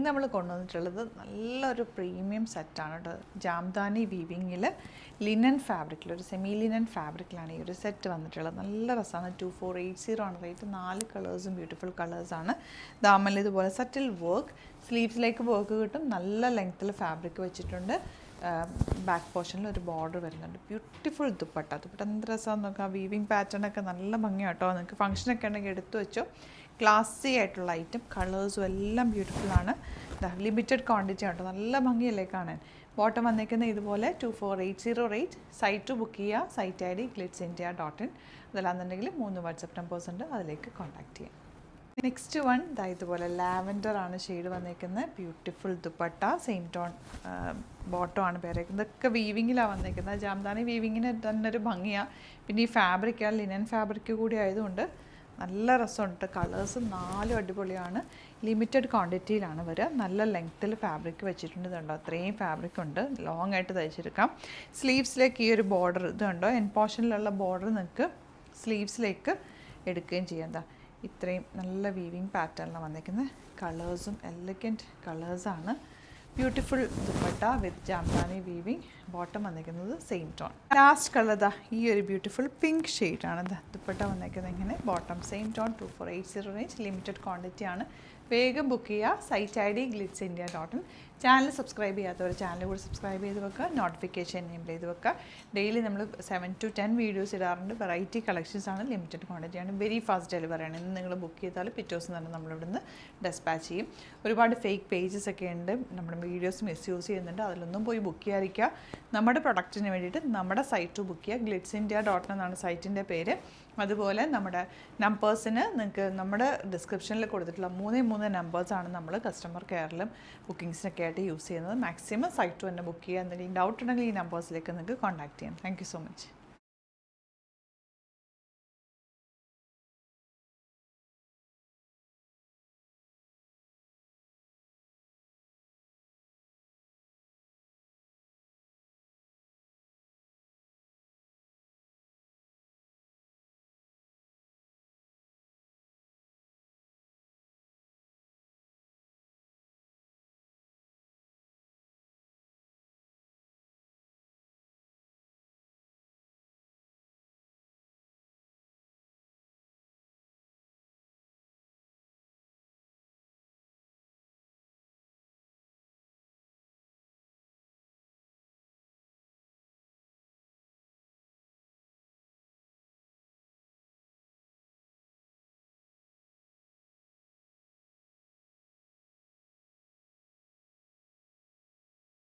ഇന്ന് നമ്മൾ കൊണ്ടുവന്നിട്ടുള്ളത് നല്ലൊരു പ്രീമിയം സെറ്റാണ് കേട്ടോ. ജാംദാനി വീവിങ്ങിൽ ലിനൻ ഫാബ്രിക്കിൽ, ഒരു സെമി ലിനൻ ഫാബ്രിക്കിലാണ് ഈ ഒരു സെറ്റ് വന്നിട്ടുള്ളത്. നല്ല രസമാണ്. 2480 ആണ് റേറ്റ്. 4 കളേഴ്സും ബ്യൂട്ടിഫുൾ കളേഴ്സാണ്. ദാമൽ ഇതുപോലെ സറ്റിൽ വർക്ക്, സ്ലീവ്സിലേക്ക് വർക്ക് കിട്ടും. നല്ല ലെങ്ത്തിൽ ഫാബ്രിക് വെച്ചിട്ടുണ്ട്. ബാക്ക് പോർഷനിൽ ഒരു ബോർഡർ വരുന്നുണ്ട്. ബ്യൂട്ടിഫുൾ ദുപ്പട്ട എന്ത് രസമാണെന്ന് നോക്കാം. വീവിങ് പാറ്റേൺ ഒക്കെ നല്ല ഭംഗിയാണ് കേട്ടോ. നിങ്ങൾക്ക് ഫംഗ്ഷനൊക്കെ ഉണ്ടെങ്കിൽ എടുത്തു വെച്ചോ. ക്ലാസി ആയിട്ടുള്ള ഐറ്റം, കളേഴ്സും എല്ലാം ബ്യൂട്ടിഫുള്ളാണ്. ലിമിറ്റഡ് ക്വാണ്ടിറ്റി ആട്ടോ. നല്ല ഭംഗിയല്ലേ കാണാൻ. ബോട്ടം വന്നേക്കുന്നത് ഇതുപോലെ 2480 റേറ്റ്. സൈറ്റ് ബുക്ക് ചെയ്യുക. Site ID glitzindia.in. അതല്ലാന്നുണ്ടെങ്കിൽ 3 വാട്സപ്പ് നമ്പേഴ്സ് ഉണ്ട്, അതിലേക്ക് കോൺടാക്ട് ചെയ്യാം. നെക്സ്റ്റ് വൺ ഇതുപോലെ ലാവൻഡർ ആണ് ഷെയ്ഡ് വന്നേക്കുന്നത്. Beautiful dupatta, same tone bottom ആണ് പേരേക്കുന്നത്. ഇതൊക്കെ വീവിങ്ങിലാണ് വന്നേക്കുന്നത്. ജാംദാനി വീവിങ്ങിന് തന്നെ ഒരു ഭംഗിയാണ്. പിന്നെ ഈ ഫാബ്രിക് ലിനൻ ഫാബ്രിക് കൂടി ആയതുകൊണ്ട് നല്ല രസമുണ്ട്. കളേഴ്സ് 4 അടിപൊളിയാണ്. ലിമിറ്റഡ് ക്വാണ്ടിറ്റിയിലാണ് വരിക. നല്ല ലെങ്ത്തിൽ ഫാബ്രിക് വെച്ചിട്ടുണ്ട്. ഇതുണ്ടോ, അത്രയും ഫാബ്രിക് ഉണ്ട്. ലോങ് ആയിട്ട് തയ്ച്ചെടുക്കാം. സ്ലീവ്സിലേക്ക് ഈ ഒരു ബോർഡർ ഇതുണ്ടോ, എൻ പോർഷനിലുള്ള ബോർഡർ നിങ്ങൾക്ക് സ്ലീവ്സിലേക്ക് എടുക്കുകയും ചെയ്യാം. ഇത്രയും നല്ല വീവിങ് പാറ്റേണിലാണ് വന്നിരിക്കുന്നത്. കളേഴ്സും എലഗൻറ്റ് കളേഴ്സാണ്. Beautiful dupatta with Jamdani weaving. Bottom വന്നിരിക്കുന്നത് സെയിം ടോൺ. ലാസ്റ്റ് കളർ ഈ ഒരു ബ്യൂട്ടിഫുൾ പിങ്ക് ഷെയ്ഡാണ്. ദുപ്പട്ട വന്നിരിക്കുന്നത് ഇങ്ങനെ. Bottom same tone. 2480 range. Limited quantity ആണ്. വേഗം ബുക്ക് ചെയ്യുക. Site ID glitzindia.in. Channel subscribe ചെയ്യാത്തവർ ചാനൽ കൂടി സബ്സ്ക്രൈബ് ചെയ്ത് വെക്കുക. നോട്ടിഫിക്കേഷൻ എനേബിൾ ചെയ്ത് വെക്കുക. ഡെയിലി നമ്മൾ 7 to 10 വീഡിയോസ് ഇടാറുണ്ട്. വെറൈറ്റി കളക്ഷൻസ് ആണ്. ലിമിറ്റഡ് ക്വാണ്ടിറ്റി ആണ്. വെരി ഫാസ്റ്റ് ഡെലിവറി ആണ്. ഇന്ന് നിങ്ങൾ ബുക്ക് ചെയ്താൽ പിറ്റേ ദിവസം തന്നെ നമ്മളിവിടുന്ന് ഡെസ്പാച്ച് ചെയ്യും. ഒരുപാട് ഫേക്ക് പേജസ് ഒക്കെ ഉണ്ട്. നമ്മുടെ വീഡിയോസ് മിസ്യൂസ് ചെയ്യുന്നുണ്ട്. അതിലൊന്നും പോയി ബുക്ക് ചെയ്യാതിരിക്കുക. നമ്മുടെ പ്രൊഡക്റ്റിന് വേണ്ടിയിട്ട് നമ്മുടെ സൈറ്റ് ബുക്ക് ചെയ്യുക. glitzindia.in എന്നാണ് സൈറ്റിൻ്റെ പേര്. അതുപോലെ നമ്മുടെ നമ്പേഴ്സിന് നിങ്ങൾക്ക് നമ്മുടെ ഡിസ്ക്രിപ്ഷനിൽ കൊടുത്തിട്ടുള്ള 3 നമ്പേഴ്സാണ് നമ്മൾ കസ്റ്റമർ കെയറിലും ബുക്കിങ്സിനൊക്കെ ആയിട്ട് യൂസ് ചെയ്യുന്നത്. മാക്സിമം സൈറ്റ് തന്നെ ബുക്ക് ചെയ്യുക. എന്തെങ്കിലും ഡൗട്ട് ഉണ്ടെങ്കിൽ ഈ നമ്പേഴ്സിലേക്ക് നിങ്ങൾക്ക് കോൺടാക്ട് ചെയ്യാം. Thank you so much.